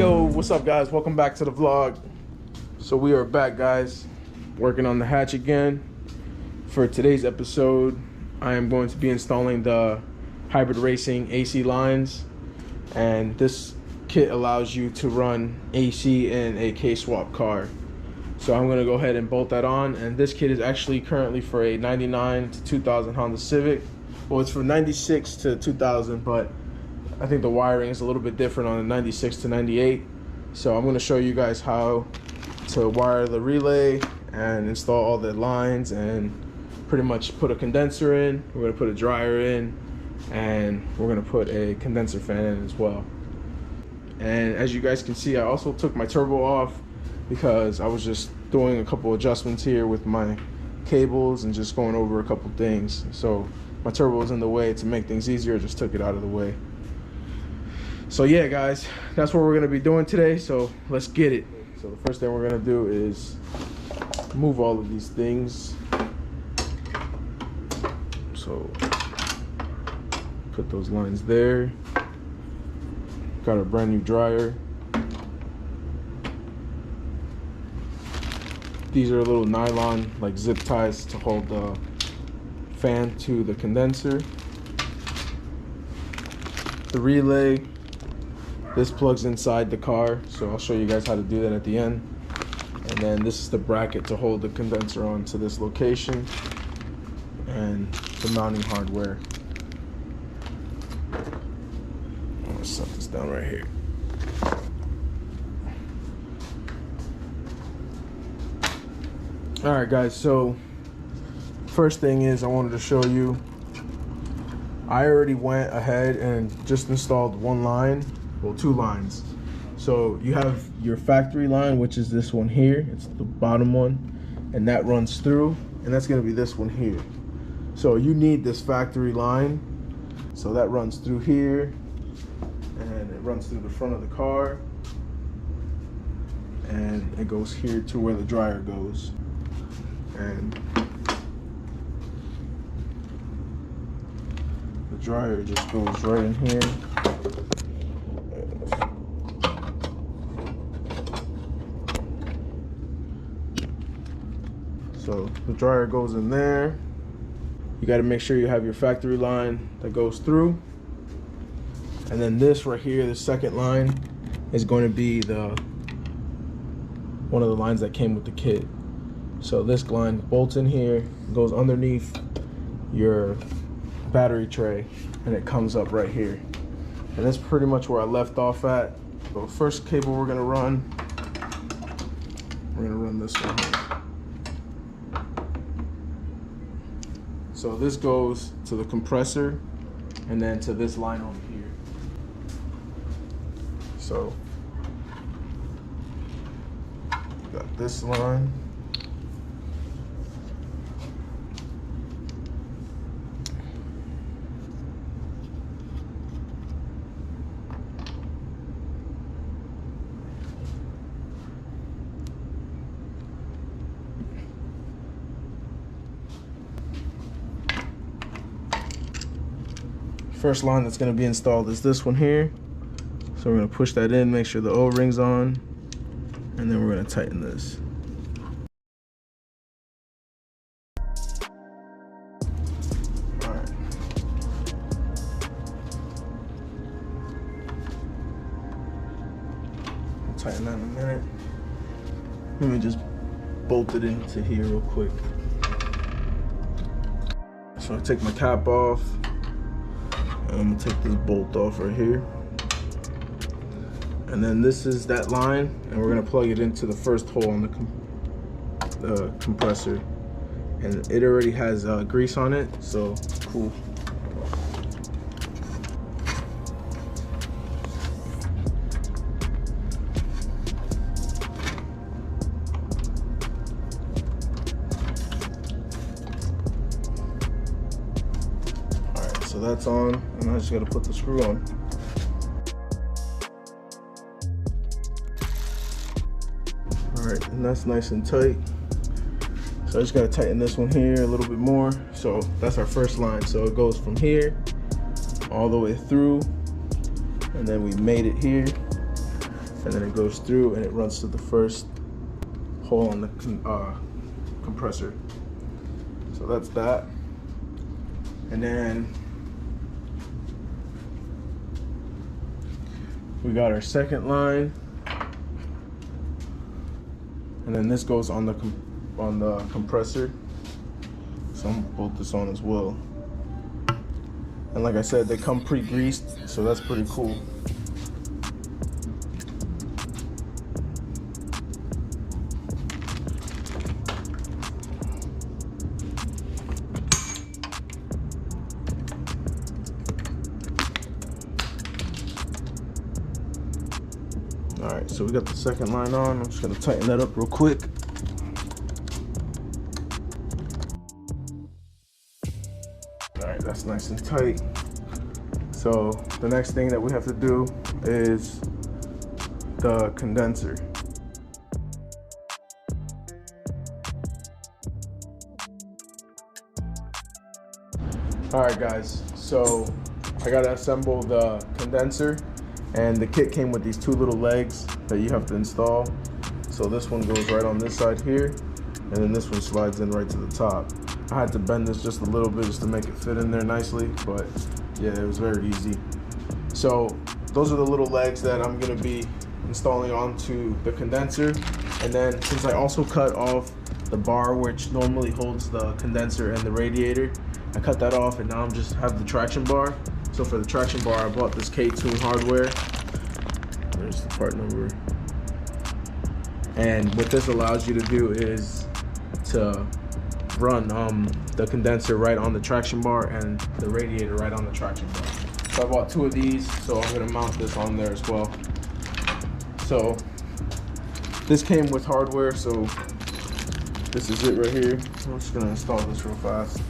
Yo, what's up guys? Welcome back to the vlog. So we are back guys, working on the hatch again. For today's episode, I am going to be installing the hybrid racing AC lines, and this kit allows you to run AC in a K-swap car. So I'm going to go ahead and bolt that on, and this kit is actually currently for a 99 to 2000 Honda Civic. Well, it's for 96 to 2000, but I think the wiring is a little bit different on the 96 to 98. So I'm going to show you guys how to wire the relay and install all the lines and pretty much put a condenser in. We're going to put a dryer in, and we're going to put a condenser fan in as well. And as you guys can see, I also took my turbo off because I was just doing a couple adjustments here with my cables and just going over a couple things. So my turbo was in the way. To make things easier, I just took it out of the way. So yeah guys, that's what we're gonna be doing today, so let's get it. So the first thing we're gonna do is move all of these things. So put those lines there. Got a brand new dryer. These are little nylon like zip ties to hold the fan to the condenser. The relay, this plugs inside the car, so I'll show you guys how to do that at the end. And then this is the bracket to hold the condenser on to this location, and the mounting hardware. I'm gonna set this down right here. Alright guys, so first thing is I wanted to show you, I already went ahead and just installed one line. Well, two lines. So you have your factory line, which is this one here. It's the bottom one, and that runs through, and that's gonna be this one here. So you need this factory line. So that runs through here, and it runs through the front of the car, and it goes here to where the dryer goes. And the dryer just goes right in here. So the dryer goes in there. You got to make sure you have your factory line that goes through. And then this right here, the second line, is going to be one of the lines that came with the kit. So this line bolts in here, goes underneath your battery tray, and it comes up right here. And that's pretty much where I left off at. So first cable we're gonna run this one here. So this goes to the compressor and then to this line over here. So got this line. First line that's going to be installed is this one here. So we're going to push that in, make sure the O-ring's on, and then we're going to tighten this. Alright. I'll tighten that in a minute. Let me just bolt it into here real quick. So I take my cap off. I'm gonna take this bolt off right here, and then this is that line, and we're gonna plug it into the first hole on the compressor, and it already has grease on it, so cool. So that's on, and I just gotta put the screw on. All right, and that's nice and tight. So I just gotta tighten this one here a little bit more. So that's our first line. So it goes from here all the way through, and then we made it here. and then it goes through and it runs to the first hole on the compressor. So that's that. And then we got our second line, and then this goes on the compressor. So I'm gonna bolt this on as well. And like I said, they come pre-greased, so that's pretty cool. All right, so we got the second line on. I'm just gonna tighten that up real quick. All right, that's nice and tight. So the next thing that we have to do is the condenser. All right, guys, so I gotta assemble the condenser. And the kit came with these two little legs that you have to install. So this one goes right on this side here, and then this one slides in right to the top. I had to bend this just a little bit just to make it fit in there nicely, but yeah, it was very easy. So those are the little legs that I'm gonna be installing onto the condenser. And then since I also cut off the bar which normally holds the condenser and the radiator, I cut that off, and now I'm just have the traction bar. So for the traction bar, I bought this K20 hardware. There's the part number. And what this allows you to do is to run the condenser right on the traction bar and the radiator right on the traction bar. So I bought two of these, so I'm gonna mount this on there as well. So this came with hardware, so this is it right here. I'm just gonna install this real fast.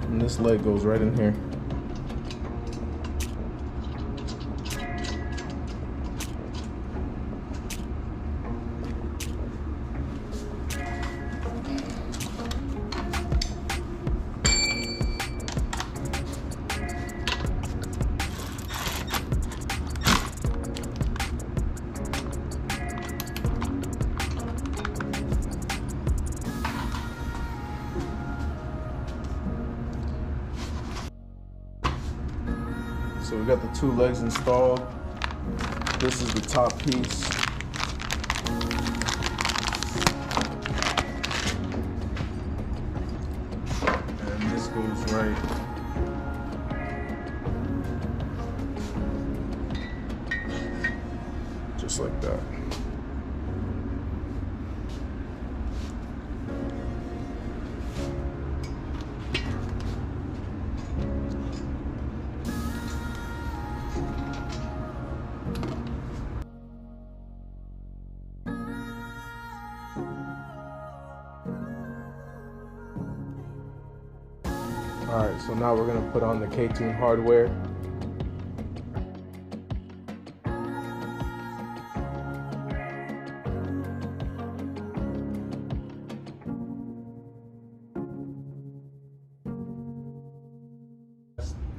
And this leg goes right in here. So we got the two legs installed. This is the top piece. And this goes right just like that. All right, so now we're gonna put on the K20 hardware.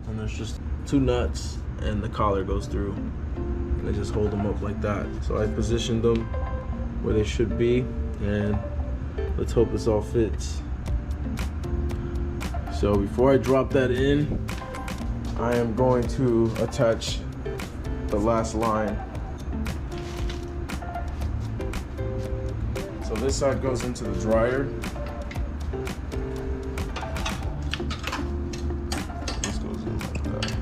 And there's just two nuts and the collar goes through, and I just hold them up like that. So I positioned them where they should be, and let's hope this all fits. So before I drop that in, I am going to attach the last line. So this side goes into the dryer. This goes in like that.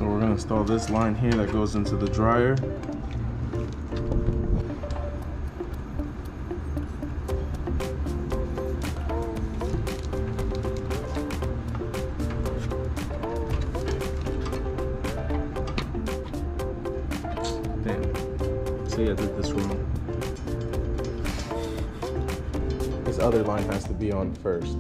So we're gonna install this line here that goes into the dryer. Damn. See, I did this wrong. This other line has to be on first.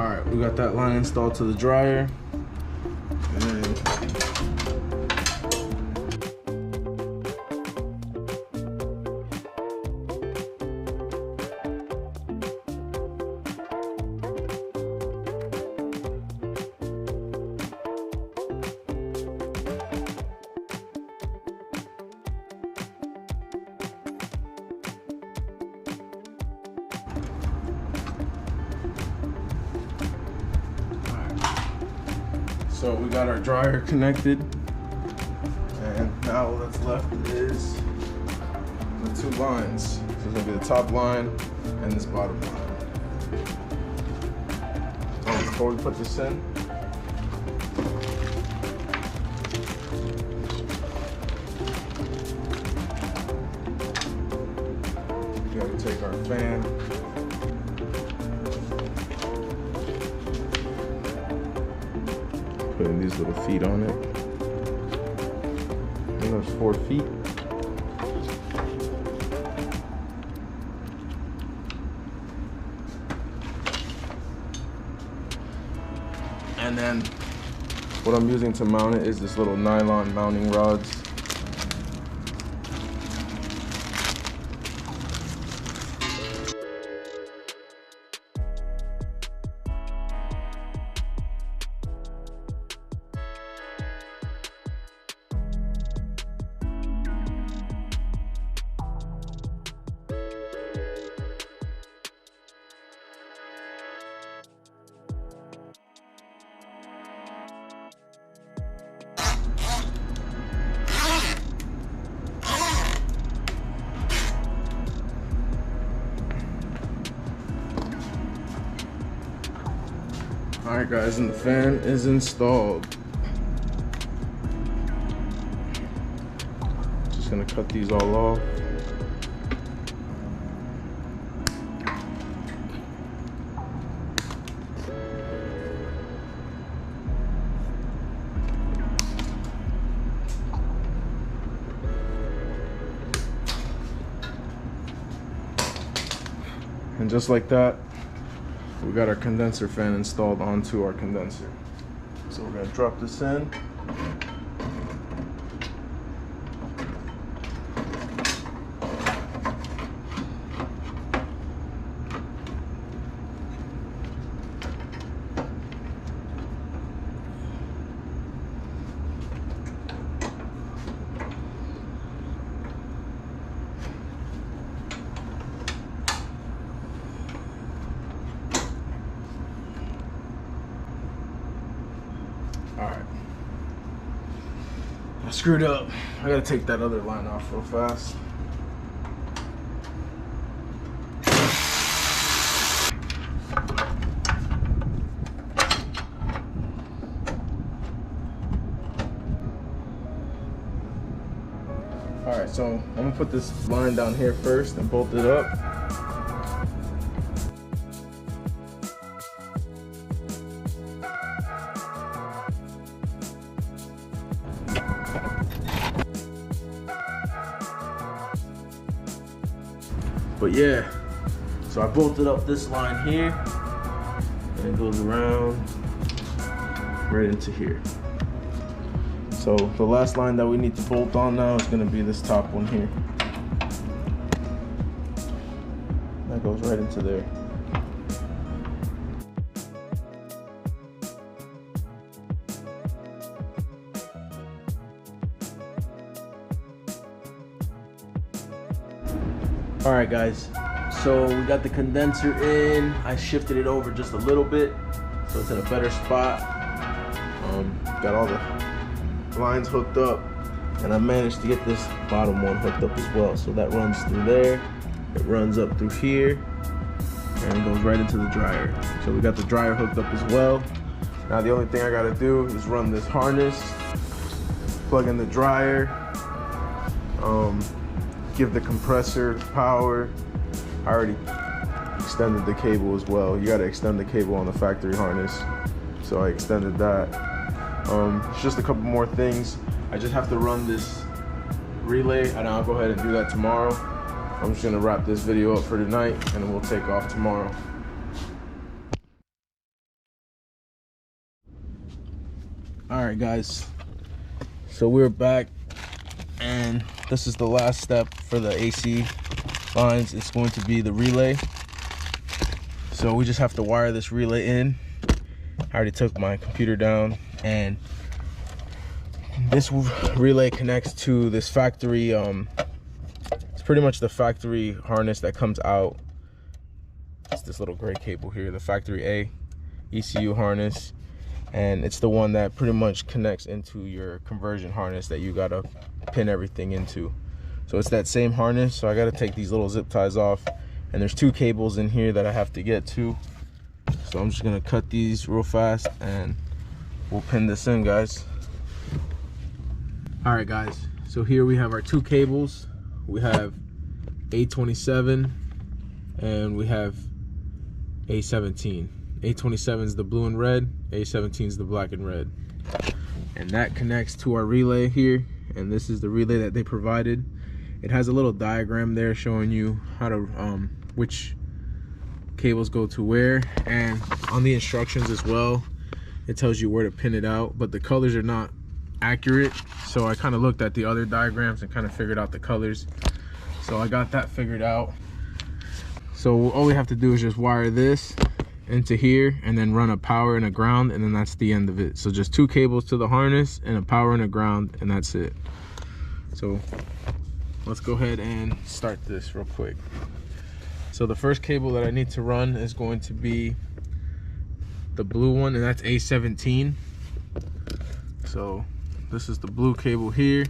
Alright, we got that line installed to the dryer. And then so we got our dryer connected, and now what's left is the two lines. So it's gonna be the top line and this bottom line. Oh, before we put this in, we gotta take our fan. Putting these little feet on it. And there's 4 feet. And then what I'm using to mount it is this little nylon mounting rods. Alright guys, and the fan is installed. Just gonna cut these all off. And just like that, we got our condenser fan installed onto our condenser. So we're gonna drop this in. Alright. I screwed up. I gotta take that other line off real fast. Alright, so I'm gonna put this line down here first and bolt it up. But yeah, so I bolted up this line here, and it goes around right into here. So the last line that we need to bolt on now is gonna be this top one here. That goes right into there. All right, guys. So we got the condenser in. I shifted it over just a little bit, so it's in a better spot. Got all the lines hooked up, and I managed to get this bottom one hooked up as well. So that runs through there. It runs up through here, and it goes right into the dryer. So we got the dryer hooked up as well. Now the only thing I gotta do is run this harness, plug in the dryer, give the compressor power. I already extended the cable as well. You gotta extend the cable on the factory harness. So I extended that. It's just a couple more things. I just have to run this relay, and I'll go ahead and do that tomorrow. I'm just gonna wrap this video up for tonight, and then we'll take off tomorrow. All right, guys. So we're back, and this is the last step for the AC lines. It's going to be the relay. So we just have to wire this relay in. I already took my computer down, and this relay connects to this factory. It's pretty much the factory harness that comes out. It's this little gray cable here, the factory A ECU harness, and it's the one that pretty much connects into your conversion harness that you gotta pin everything into. So it's that same harness. So I gotta take these little zip ties off, and there's 2 cables in here that I have to get to. So I'm just gonna cut these real fast, and we'll pin this in, guys. All right, guys, so here we have our 2 cables. We have A27 and we have A17. A27 is the blue and red, A17 is the black and red. And that connects to our relay here, and this is the relay that they provided. It has a little diagram there showing you how to which cables go to where, and on the instructions as well it tells you where to pin it out, but the colors are not accurate. So I kind of looked at the other diagrams and kind of figured out the colors. So I got that figured out. So all we have to do is just wire this into here, and then run a power and a ground, and then that's the end of it. So just 2 cables to the harness and a power and a ground, and that's it. So let's go ahead and start this real quick. So the first cable that I need to run is going to be the blue one, and that's A17. So this is the blue cable here,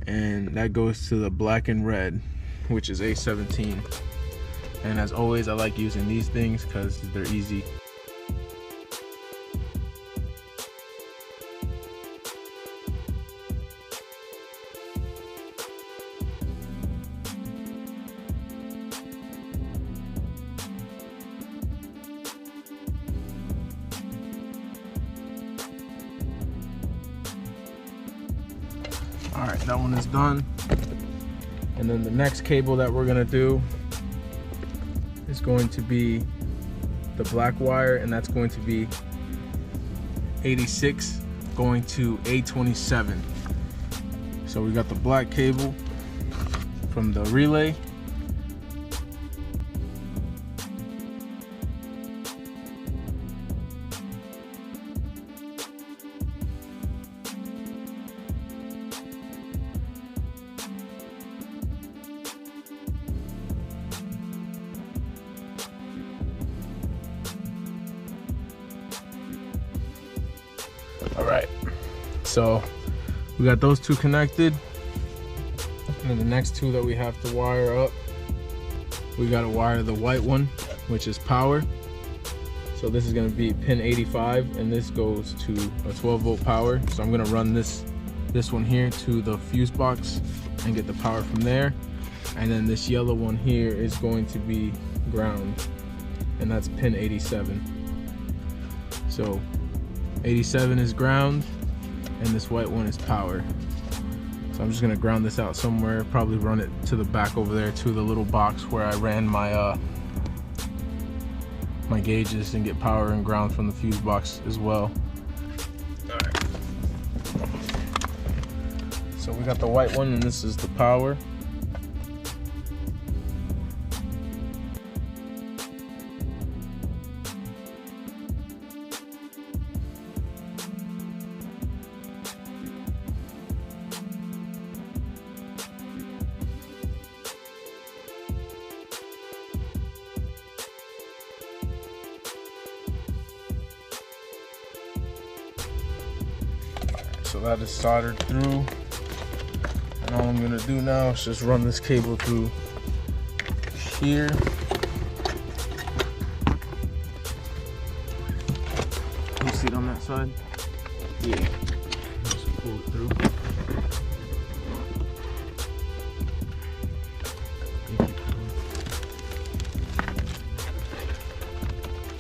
and that goes to the black and red, which is A17. And as always, I like using these things because they're easy. All right, that one is done. And then the next cable that we're gonna do is going to be the black wire, and that's going to be 86 going to A27. So we got the black cable from the relay. All right, so we got those 2 connected, and then the next 2 that we have to wire up, we got to wire the white one, which is power. So this is going to be pin 85, and this goes to a 12-volt power. So I'm going to run this one here to the fuse box and get the power from there. And then this yellow one here is going to be ground, and that's pin 87. So 87 is ground, and this white one is power. So I'm just gonna ground this out somewhere, probably run it to the back over there to the little box where I ran my my gauges, and get power and ground from the fuse box as well. All right. So we got the white one, and this is the power. so that is soldered through. And all I'm gonna do now is just run this cable through here. You see it on that side? Yeah. Just pull it through.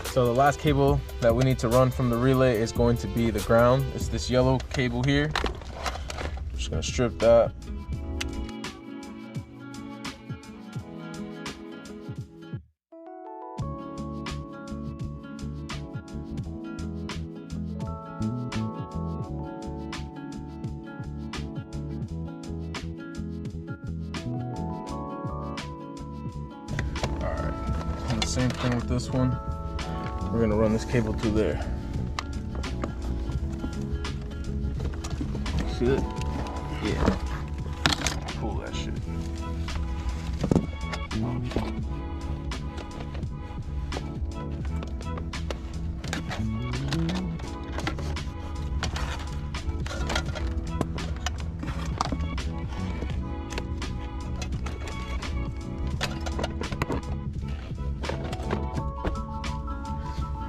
So the last cable that we need to run from the relay is going to be the ground. It's this yellow cable here. I'm just gonna strip that. All right, and the same thing with this one. We're gonna run this cable through there. See it? Yeah. Pull that shit.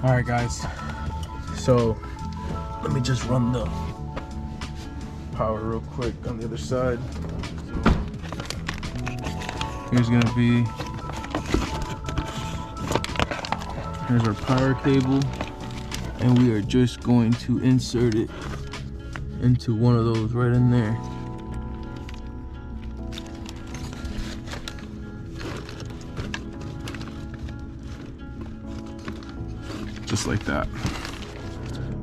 All right, guys, so let me just run the power real quick on the other side. Here's our power cable, and we are just going to insert it into one of those right in there. Just like that.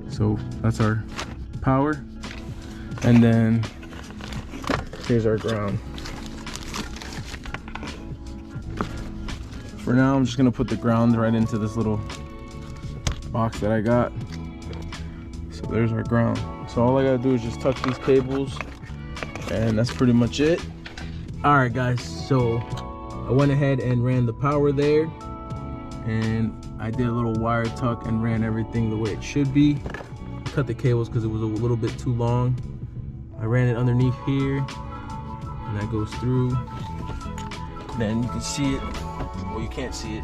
So that's our power, and then here's our ground. For now, I'm just gonna put the ground right into this little box that I got. So there's our ground. So all I gotta do is just touch these cables, and that's pretty much it. All right, guys, so I went ahead and ran the power there, and I did a little wire tuck and ran everything the way it should be. Cut the cables because it was a little bit too long. I ran it underneath here, and that goes through. Then you can see it, well, you can't see it,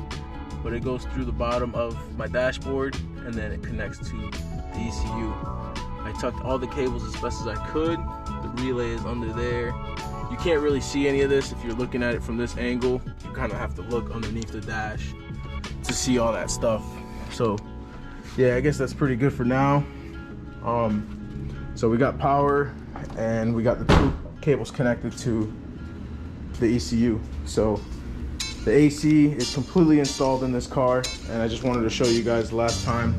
but it goes through the bottom of my dashboard, and then it connects to the ECU. I tucked all the cables as best as I could. The relay is under there. You can't really see any of this if you're looking at it from this angle. You kind of have to look underneath the dash to see all that stuff. So yeah, I guess that's pretty good for now. So we got power, and we got the two cables connected to the ECU. So the AC is completely installed in this car, and I just wanted to show you guys last time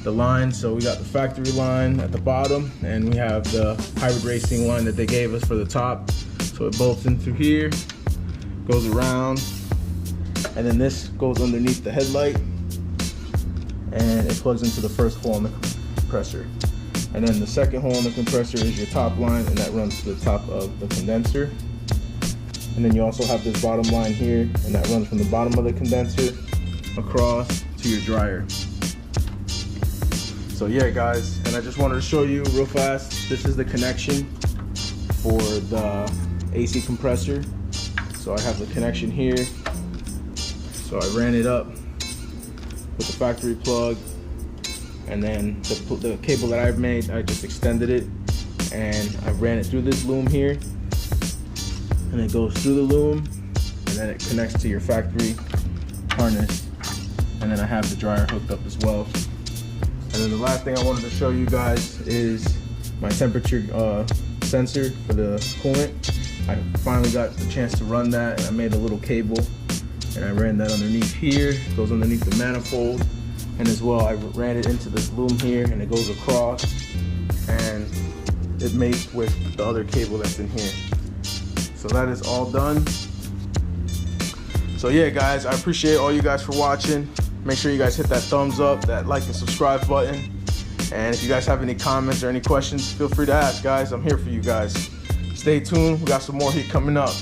the line. So we got the factory line at the bottom, and we have the hybrid racing line that they gave us for the top. So it bolts in through here, goes around, and then this goes underneath the headlight, and it plugs into the first hole in the compressor. And then the second hole in the compressor is your top line, and that runs to the top of the condenser. And then you also have this bottom line here, and that runs from the bottom of the condenser across to your dryer. So yeah, guys, and I just wanted to show you real fast, this is the connection for the AC compressor. So I have the connection here. So I ran it up with the factory plug, and then the cable that I've made, I just extended it, and I ran it through this loom here, and it goes through the loom, and then it connects to your factory harness, and then I have the dryer hooked up as well. And then the last thing I wanted to show you guys is my temperature sensor for the coolant. I finally got the chance to run that, and I made a little cable, and I ran that underneath here. It goes underneath the manifold, and as well I ran it into this loom here, and it goes across, and it mates with the other cable that's in here. So that is all done. So yeah, guys, I appreciate all you guys for watching. Make sure you guys hit that thumbs up, that like and subscribe button. And if you guys have any comments or any questions, feel free to ask, guys. I'm here for you guys. Stay tuned, we got some more heat coming up.